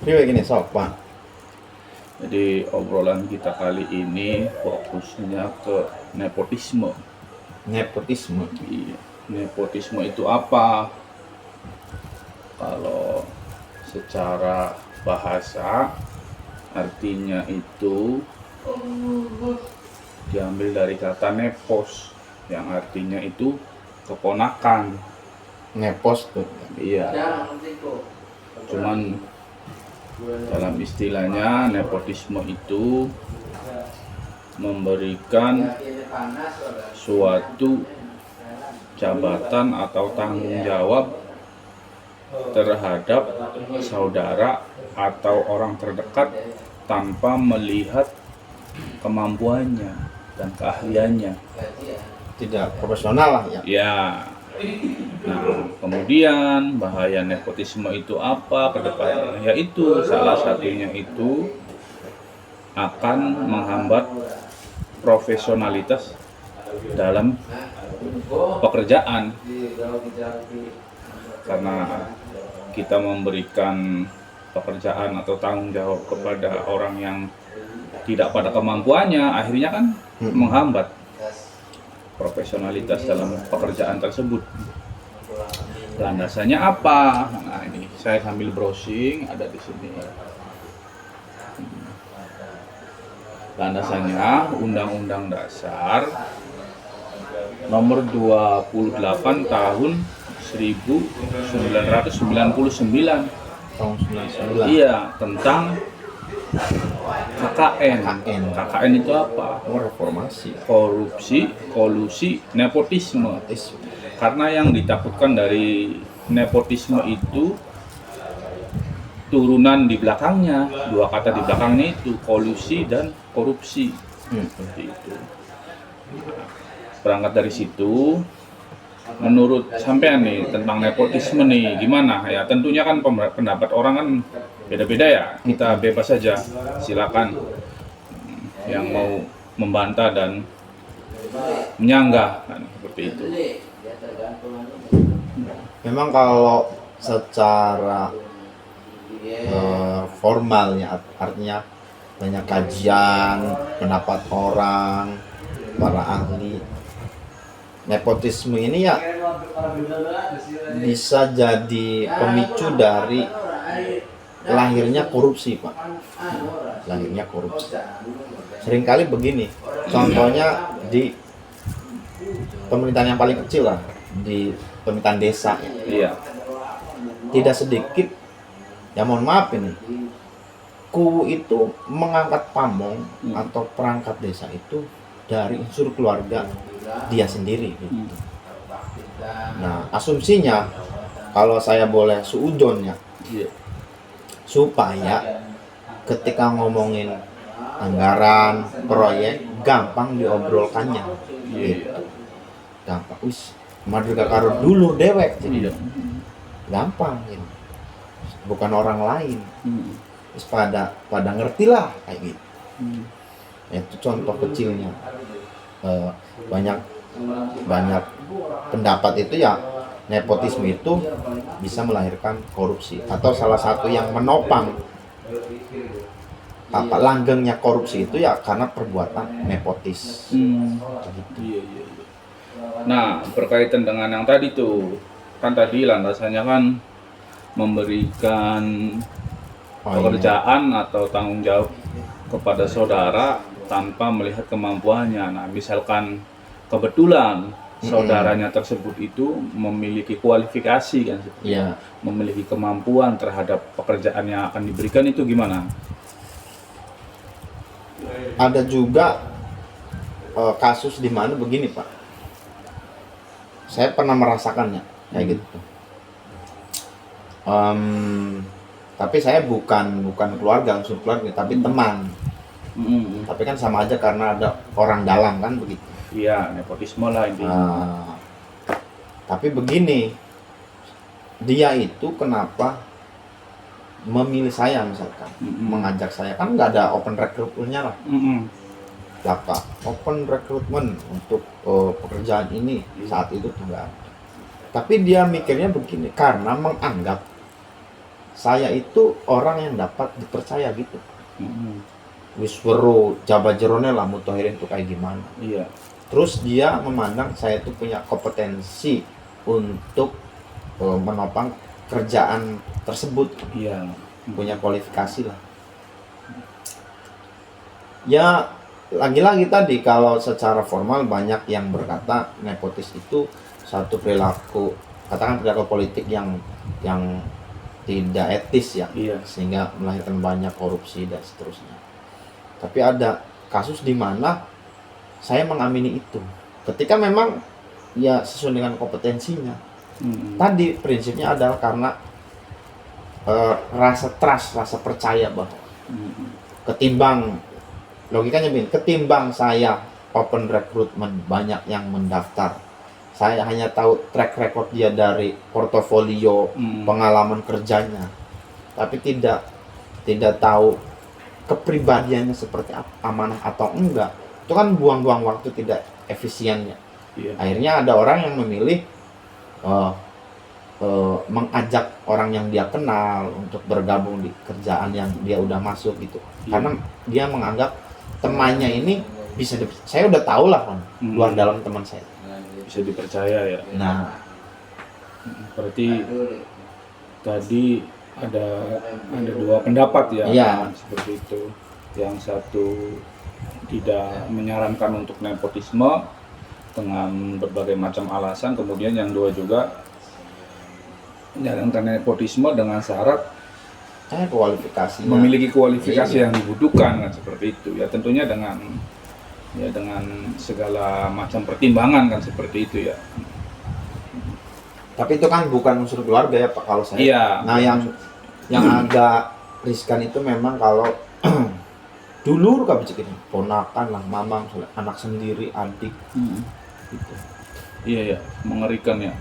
Riwe gini sok Pak. Jadi obrolan kita kali ini fokusnya ke nepotisme. Nepotisme. Iya, nepotisme itu apa? Kalau secara bahasa artinya itu diambil dari kata nepos yang artinya itu keponakan. Nepos tuh. Iya, cuman dalam istilahnya nepotisme itu memberikan suatu jabatan atau tanggung jawab terhadap saudara atau orang terdekat tanpa melihat kemampuannya dan keahliannya. Tidak profesional lah ya. Ya. Nah, kemudian bahaya nepotisme itu apa ke depannya? Yaitu salah satunya itu akan menghambat profesionalitas dalam pekerjaan. Karena kita memberikan pekerjaan atau tanggung jawab kepada orang yang tidak pada kemampuannya, akhirnya kan menghambat profesionalitas dalam pekerjaan tersebut. Landasannya apa? Nah, ini saya sambil browsing ada di sini. Landasannya Undang-Undang Dasar Nomor 28 Tahun 1999. Tahun 99. Iya, tentang KKN. KKN itu apa? Reformasi. Korupsi, kolusi, nepotisme. Karena yang ditakutkan dari nepotisme itu turunan di belakangnya, dua kata di belakangnya itu kolusi dan korupsi. Seperti itu. Berangkat dari situ, menurut sampean nih tentang nepotisme nih gimana ya? Tentunya kan pendapat orang kan beda-beda ya. Kita bebas saja, silakan yang mau membantah dan menyanggah kan, seperti itu. Memang kalau secara formalnya artinya banyak kajian, pendapat orang, para ahli. Nepotisme ini ya bisa jadi pemicu dari lahirnya korupsi, Pak. Lahirnya korupsi. Seringkali begini, contohnya di pemerintahan yang paling kecil lah, di pemerintahan desa. Iya. Tidak sedikit, ya mohon maaf ini, ku itu mengangkat pamong atau perangkat desa itu dari unsur keluarga dia sendiri gitu. Nah, asumsinya kalau saya boleh suudon ya, supaya ketika ngomongin anggaran, proyek, gampang diobrolkannya gitu. Gampang, madruga karo dulu dewek jadi gampang gitu. Bukan orang lain. Terus pada ngerti lah kayak gitu. Itu contoh kecilnya. Banyak pendapat itu ya nepotisme itu bisa melahirkan korupsi, atau salah satu yang menopang langgengnya korupsi itu ya karena perbuatan nepotis. Iya. Nah, berkaitan dengan yang tadi tuh, kan tadi landasannya kan memberikan pekerjaan atau tanggung jawab kepada saudara tanpa melihat kemampuannya. Nah, misalkan kebetulan saudaranya tersebut itu memiliki kualifikasi kan, memiliki kemampuan terhadap pekerjaan yang akan diberikan, itu gimana? Ada juga kasus di mana begini, Pak. Saya pernah merasakannya kayak gitu. Tapi saya bukan keluarga, unsur keluarga, tapi teman. Tapi kan sama aja karena ada orang dalam kan begitu. Iya, nepotisme lah intinya. Tapi begini, dia itu kenapa memilih saya misalkan, mengajak saya, kan nggak ada open recruitment-nya lah. Pak, open recruitment untuk pekerjaan ini saat itu enggak ada. Tapi dia mikirnya begini, karena menganggap saya itu orang yang dapat dipercaya gitu. Mm-mm. Wis weruh jaba jerone lah Muthahirin tuh kayak gimana. Iya. Terus dia memandang saya itu punya kompetensi untuk menopang kerjaan tersebut, Iya. punya kualifikasi lah. Ya lagi-lagi tadi kalau secara formal banyak yang berkata nepotis itu satu perilaku, katakan perilaku politik yang tidak etis ya, Iya. sehingga melahirkan banyak korupsi dan seterusnya. Tapi ada kasus di mana saya mengamini itu ketika memang ya sesuai dengan kompetensinya. Mm-mm. Tadi prinsipnya adalah karena rasa trust, rasa percaya bahwa Mm-mm. ketimbang logikanya begini, ketimbang saya open recruitment banyak yang mendaftar, saya hanya tahu track record dia dari portofolio pengalaman kerjanya, tapi tidak tahu kepribadiannya seperti apa, amanah atau enggak, itu kan buang-buang waktu, tidak efisiennya. Iya. Akhirnya ada orang yang memilih mengajak orang yang dia kenal untuk bergabung di kerjaan yang dia udah masuk gitu. Iya. Karena dia menganggap temannya ini bisa saya udah tahu lah kan, luar dalam teman saya. Bisa dipercaya ya. Nah, Berarti tadi ada dua pendapat ya, Iya. seperti itu. Yang satu tidak menyarankan untuk nepotisme dengan berbagai macam alasan, kemudian yang dua juga menyarankan nepotisme dengan syarat kualifikasinya memiliki kualifikasi Iya. yang dibutuhkan kan, seperti itu ya, tentunya dengan segala macam pertimbangan kan, seperti itu ya. Tapi itu kan bukan unsur keluarga ya Pak kalau saya. Iya. Nah yang agak riskan itu memang kalau dulur kabeh ini ponakan lah, mamang, anak sendiri, adik gitu. Iya ya, mengerikan ya.